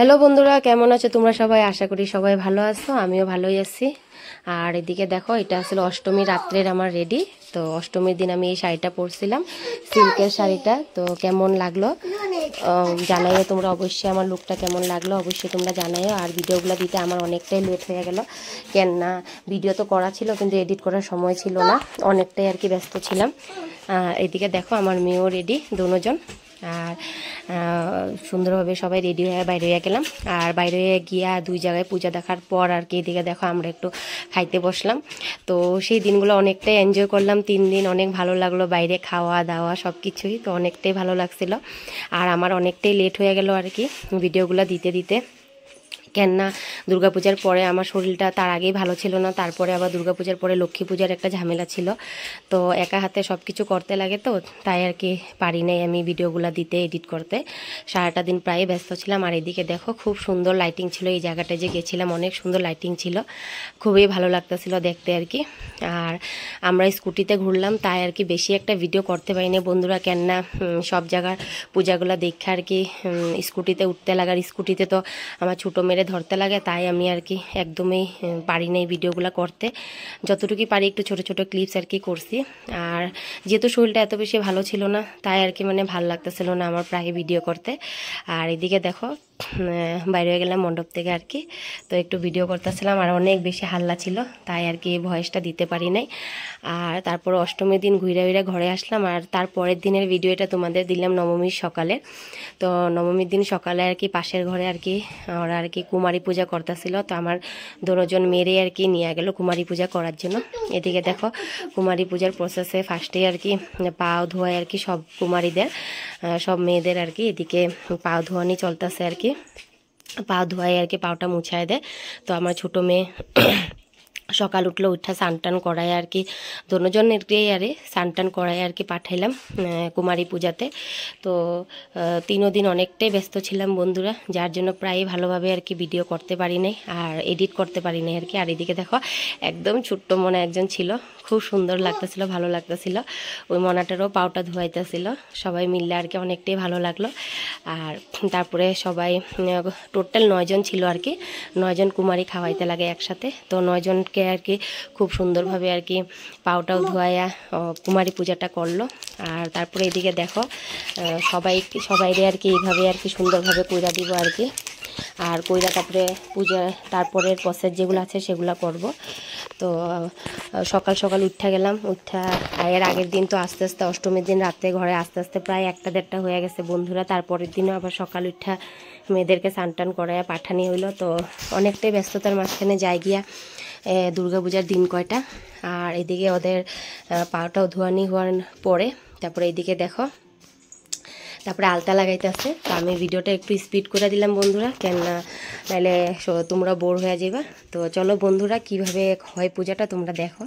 Hello বন্ধুরা, কেমন আছো তোমরা সবাই? আশা করি সবাই ভালো আছো, আমিও ভালোই আছি। আর এদিকে দেখো, এটা আসলে অষ্টমী রাত্রের আমার রেডি। তো অষ্টমীর দিন আমি এই শাড়িটা পরছিলাম, সিল্কের শাড়িটা। তো কেমন লাগলো জানাইও তোমরা অবশ্যই। আমার লুকটা কেমন লাগলো অবশ্যই তোমরা জানাইও। আর ভিডিওগুলো দিতে আমার অনেকটাই লেট হয়ে গেল, কেন না ভিডিও তো করা ছিল কিন্তু এডিট করার সময় ছিল না, অনেকটাই আর কি ব্যস্ত ছিলাম। এদিকে দেখো আমার মেয়েও রেডি, দুজন। আর সুন্দরভাবে সবাই রেডি হয়ে বাইরে হয়ে গেলাম। আর বাইরে হয়ে গিয়া দুই জায়গায় পূজা দেখার পর আর কি এদিকে দেখো আমরা একটু খাইতে বসলাম। তো সেই দিনগুলো অনেকটাই এনজয় করলাম, 3 দিন অনেক ভালো লাগলো, বাইরে খাওয়া দাওয়া সব কিছুই। তো অনেকটাই ভালো লাগছিল। আর আমার অনেকটাই লেট হয়ে গেল আর কি ভিডিওগুলো দিতে দিতে, কেন না দুর্গাপূজার পরে আমার শরীরটা তার আগেই ভালো ছিল না, তারপরে আবার দুর্গাপূজার পরে লক্ষ্মী পূজার একটা ঝামেলা ছিল। তো একা হাতে সব কিছু করতে লাগে, তো তাই আর কি পারি নাই আমি ভিডিওগুলো দিতে, এডিট করতে। সারাটা দিন প্রায় ব্যস্ত ছিলাম। আর এদিকে দেখো খুব সুন্দর লাইটিং ছিল, এই জায়গাটায় যে গেছিলাম অনেক সুন্দর লাইটিং ছিল, খুবই ভালো লাগতেছিল দেখতে আর কি। আর আমরা স্কুটিতে ঘুরলাম, তাই আর কি বেশি একটা ভিডিও করতে পারিনি বন্ধুরা, কেন না সব জায়গার পূজাগুলো দেখে আর কি স্কুটিতে উঠতে লাগার, স্কুটিতে তো আমার ছোটো মেরে ধরতে লাগে, তাই আমি আর কি একদমই পারি না এই ভিডিওগুলো করতে। যতটুকুই পারি একটু ছোট ছোট ক্লিপস আর কি করছি। আর যেহেতু শরীরটা এত বেশি ভালো ছিল না, তাই আর কি মানে ভালো লাগতেছিল না আমার প্রায় ভিডিও করতে। আর এদিকে দেখো বাইরে হয়ে গেলাম মণ্ডপ থেকে আর কি, তো একটু ভিডিও করতেছিলাম। আর অনেক বেশি হাল্লা ছিল, তাই আর কি ভয়েসটা দিতে পারি নাই। আর তারপর অষ্টমীর দিন ঘুরে ঘুরে ঘরে আসলাম। আর তারপরের দিনের ভিডিওটা তোমাদের দিলাম নবমীর সকালে। তো নবমীর দিন সকালে আর কি পাশের ঘরে আর কি ওরা আর কি কুমারী পূজা করতেছিল, তো আমার দুজন মেয়েরে আর কি নিয়ে গেল কুমারী পূজা করার জন্য। এদিকে দেখো কুমারী পূজার প্রসেসে ফার্স্টেই আর কি পাও ধোয়ায় আর কি সব কুমারীদের, সব মেয়েদের আর কি এদিকে পাও ধোয়ানি চলতেছে আর কি, পাও ধোয়ায় আর কি পাওটা মুছায় দেয়। তো আমার ছোটো মেয়ে সকাল উঠলো, উঠা স্নান করায় আর কি দুজনেরকেই আরে স্নান করায় আর কি পাঠাইলাম কুমারী পূজাতে। তো 3 দিন অনেকটাই ব্যস্ত ছিলাম বন্ধুরা, যার জন্য প্রায় ভালোভাবে আর কি ভিডিও করতে পারি নাই আর এডিট করতে পারি নাই আর কি। আর এদিকে দেখো একদম ছোট্ট মনে একজন ছিল, খুব সুন্দর লাগতেছিল, ভালো লাগতেছিল। ওই মনাটারও পাওটা ধোয়াইতেছিল, সবাই মিললে আর কি অনেকটাই ভালো লাগলো। আর তারপরে সবাই টোটাল 9 জন ছিল আর কি, 9 জন কুমারী খাওয়াইতে লাগে একসাথে। তো 9 জনকে আর কি খুব সুন্দরভাবে আর কি পাওটাও ধোয়াইয়া কুমারী পূজাটা করলো। আর তারপরে এদিকে দেখো সবাইরে আর কি এইভাবে আর কি সুন্দরভাবে কইরা দিব আর কি। আর কইরা তারপরে পূজা তারপরের প্রসেস যেগুলো আছে সেগুলো করব। তো সকাল সকাল উঠা গেলাম, উঠা এর আগের দিন তো আস্তে আস্তে অষ্টমীর দিন রাতে ঘরে আস্তে আস্তে প্রায় 1টা-1:30 হয়ে গেছে বন্ধুরা। তারপরের দিনও আবার সকাল উঠা মেয়েদেরকে স্নান করায় পাঠানি হইলো। তো অনেকটাই ব্যস্ততার মাঝখানে যাই গিয়া দুর্গাপূজার দিন কয়টা। আর এদিকে ওদের পাওটাও ধোয়ানি হওয়ার পরে তারপরে এইদিকে দেখো তারপরে আলতা লাগাইতেছে। তো আমি ভিডিওটা একটু স্পিড করে দিলাম বন্ধুরা, কেন না নাহলে তোমরা বোর হয়ে যাবে। তো চলো বন্ধুরা কিভাবে হয় পূজাটা তোমরা দেখো।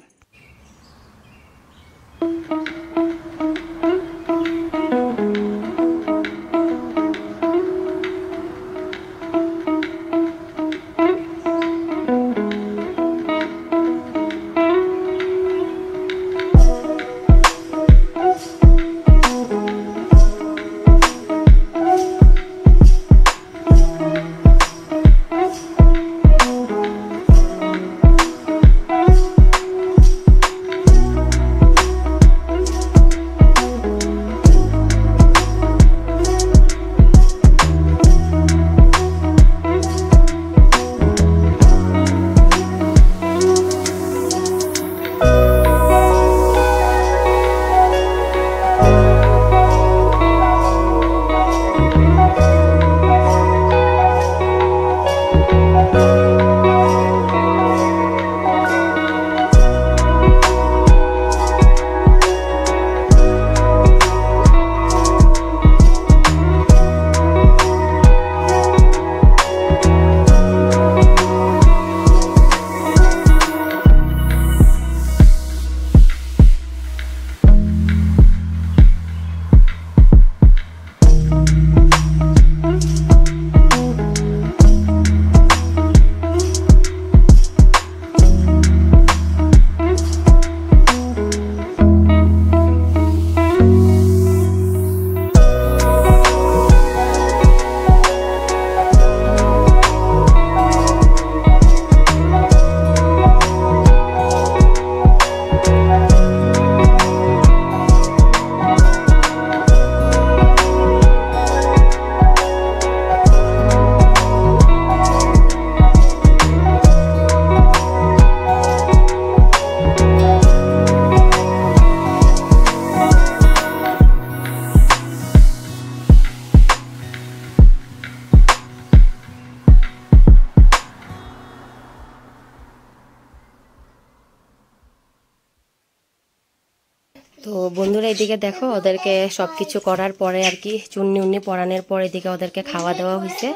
তো বন্ধুরা এদিকে দেখো ওদেরকে সব কিছু করার পরে আর কি চুন্নি উন্নি পরানোর পর এদিকে ওদেরকে খাওয়া দেওয়া হয়েছে।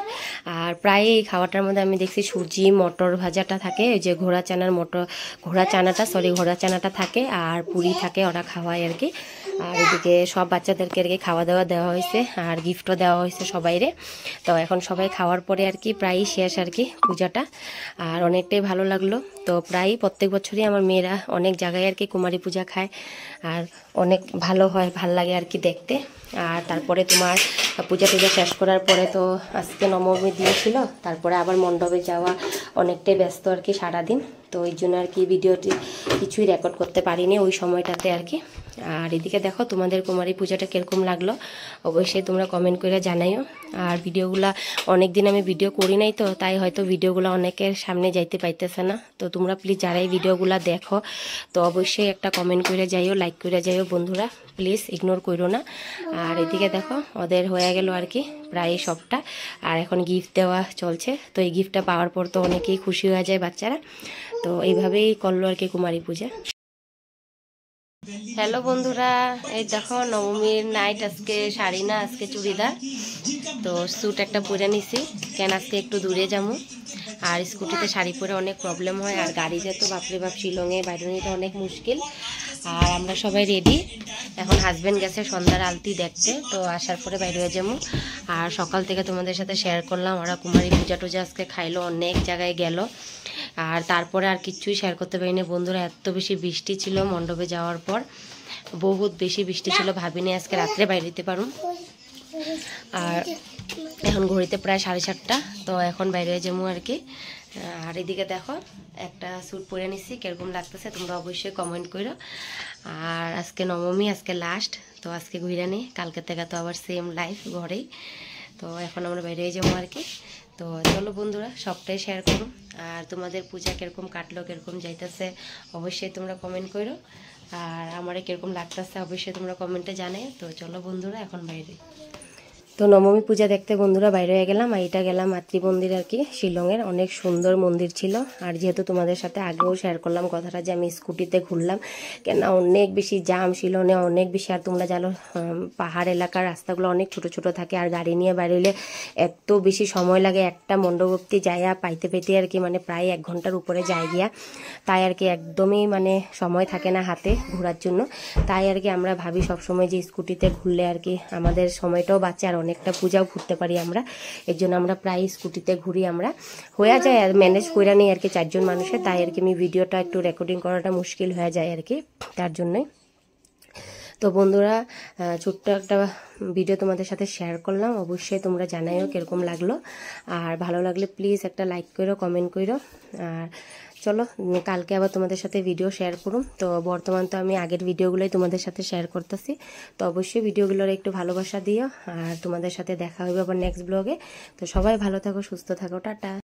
আর প্রায় এই খাওয়াটার মধ্যে আমি দেখছি সুজি মটর ভাজাটা থাকে, ওই যে ঘোড়া চানাটা থাকে, আর পুরি থাকে, ওরা খাওয়ায় আর কি। আর এদিকে সব বাচ্চাদেরকে আর কি খাওয়া দাওয়া দেওয়া হয়েছে আর গিফটও দেওয়া হয়েছে সবাইরে। তো এখন সবাই খাওয়ার পরে আর কি প্রায়ই শেষ আর কি পূজাটা, আর অনেকটাই ভালো লাগলো। তো প্রায় প্রত্যেক বছরই আমার মেয়েরা অনেক জায়গায় আর কি কুমারী পূজা খায়, আর অনেক ভালো হয়, ভাল লাগে আর কি দেখতে। আর তারপরে তোমার পূজা টুজা শেষ করার পরে তো আজকে নবমী দিয়েছিল, তারপরে আবার মণ্ডপে যাওয়া, অনেকটাই ব্যস্ত আর কি সারাদিন। তো ওই জন্য আর কি ভিডিওটি কিছুই রেকর্ড করতে পারিনি ওই সময়টাতে আর কি। আর এদিকে দেখো তোমাদের কুমারী পূজাটা কীরকম লাগলো অবশ্যই তোমরা কমেন্ট করে জানাইও। আর ভিডিওগুলা অনেক দিন আমি ভিডিও করি নাই, তো তাই হয়তো ভিডিওগুলো অনেকের সামনে যাইতে পাইতেছে না। তো তোমরা প্লিজ যারাই ভিডিওগুলা দেখো তো অবশ্যই একটা কমেন্ট করে যাইও, লাইক করে যাইও বন্ধুরা, প্লিজ ইগনোর করো না। আর এদিকে দেখো ওদের হয়ে গেল আর কি প্রায় সবটা, আর এখন গিফট দেওয়া চলছে। তো এই গিফটটা পাওয়ার পর তো অনেকেই খুশি হয়ে যায় বাচ্চারা। তো এইভাবেই করলো আর কি কুমারী পূজা। হ্যালো বন্ধুরা, এই দেখো নবমীর নাইট, আজকে শাড়ি না আজকে চুড়িদার। তো স্যুট একটা পরে নিছি, কেন আজকে একটু দূরে যাবো। আর স্কুটিতে শাড়ি পরে অনেক প্রবলেম হয়, আর গাড়িতে তো বাপরে বাপ শিলংয়ে বাইরে নিতে অনেক মুশকিল। আর আমরা সবাই রেডি, এখন হাজব্যান্ড গেছে সন্ধ্যার আলতি দেখতে, তো আসার পরে বাইরে হয়ে যাবো। আর সকাল থেকে তোমাদের সাথে শেয়ার করলাম ওরা কুমারী পূজা টুজা আজকে খাইলো, অনেক জায়গায় গেল। আর তারপরে আর কিচ্ছুই শেয়ার করতে পারিনি বন্ধুরা, এত বেশি বৃষ্টি ছিল মণ্ডপে যাওয়ার পর, বহুত বেশি বৃষ্টি ছিল, ভাবিনি আজকে রাত্রে বাইরে দিতে পারুম। আর এখন ঘড়িতে প্রায় 7:30, তো এখন বাইরে যাবো আর কি। আর এদিকে দেখো একটা স্যুট পরে নিছি, কিরকম লাগতেছে তোমরা অবশ্যই কমেন্ট করো। আর আজকে নবমী, আজকে লাস্ট, তো আজকে ঘুরে নি, কালকে থেকে তো আবার সেম লাইফ ঘরেই। তো এখন আমরা বাইরে যাবো আর কি। তো চলো বন্ধুরা সবটাই শেয়ার করো। আর তোমাদের পূজা কিরকম কাটলো, কিরকম যাইতেছে অবশ্যই তোমরা কমেন্ট করো। আর আমারে কিরকম লাগতেছে অবশ্যই তোমরা কমেন্টে জানাই। তো চলো বন্ধুরা এখন বাইরে। তো নবমী পূজা দেখতে বন্ধুরা বাইরে হয়ে গেলাম। আর এটা গেলাম মাতৃ মন্দির আর কি, শিলংয়ের অনেক সুন্দর মন্দির ছিল। আর যেহেতু তোমাদের সাথে আগেও শেয়ার করলাম কথাটা যে আমি স্কুটিতে ঘুরলাম, কেন অনেক বেশি জাম শিলংয়ে, অনেক বেশি। আর তোমরা জানো পাহাড় এলাকার রাস্তাগুলো অনেক ছোট ছোট থাকে, আর গাড়ি নিয়ে বেরোলে এত বেশি সময় লাগে, একটা মণ্ডপ অবধি যাইয়া পাইতে পেতে আর কি, মানে প্রায় 1 ঘন্টার উপরে যায় গিয়া। তাই আর কি একদমই মানে সময় থাকে না হাতে ঘোরার জন্য। তাই আর কি আমরা ভাবি সবসময় যে স্কুটিতে ঘুরলে আর কি আমাদের সময়টাও বাঁচে, আর অনেকটা পূজাও ঘুরতে পারি আমরা। এর জন্য আমরা প্রায় স্কুটিতে ঘুরি, আমরা হয়ে যায় আর ম্যানেজ করে নিই আর কি 4 জন মানুষের। তাই আর কি আমি ভিডিওটা একটু রেকর্ডিং করাটা মুশকিল হয়ে যায় আর কি, তার জন্যই। তো বন্ধুরা ছোট্ট একটা ভিডিও তোমাদের সাথে শেয়ার করলাম, অবশ্যই তোমরা জানাইও কিরকম লাগলো। আর ভালো লাগলে প্লিজ একটা লাইক করো, কমেন্ট করো। আর চলো কালকে আবার তোমাদের সাথে ভিডিও শেয়ার করুম। তো বর্তমান তো আমি আগের ভিডিওগুলোই তোমাদের সাথে শেয়ার করতেছি, তো অবশ্যই ভিডিওগুলোর একটু ভালোবাসা দিও। আর তোমাদের সাথে দেখা হবে আবার নেক্সট ব্লগে। তো সবাই ভালো থাকো, সুস্থ থাকো, টাটা।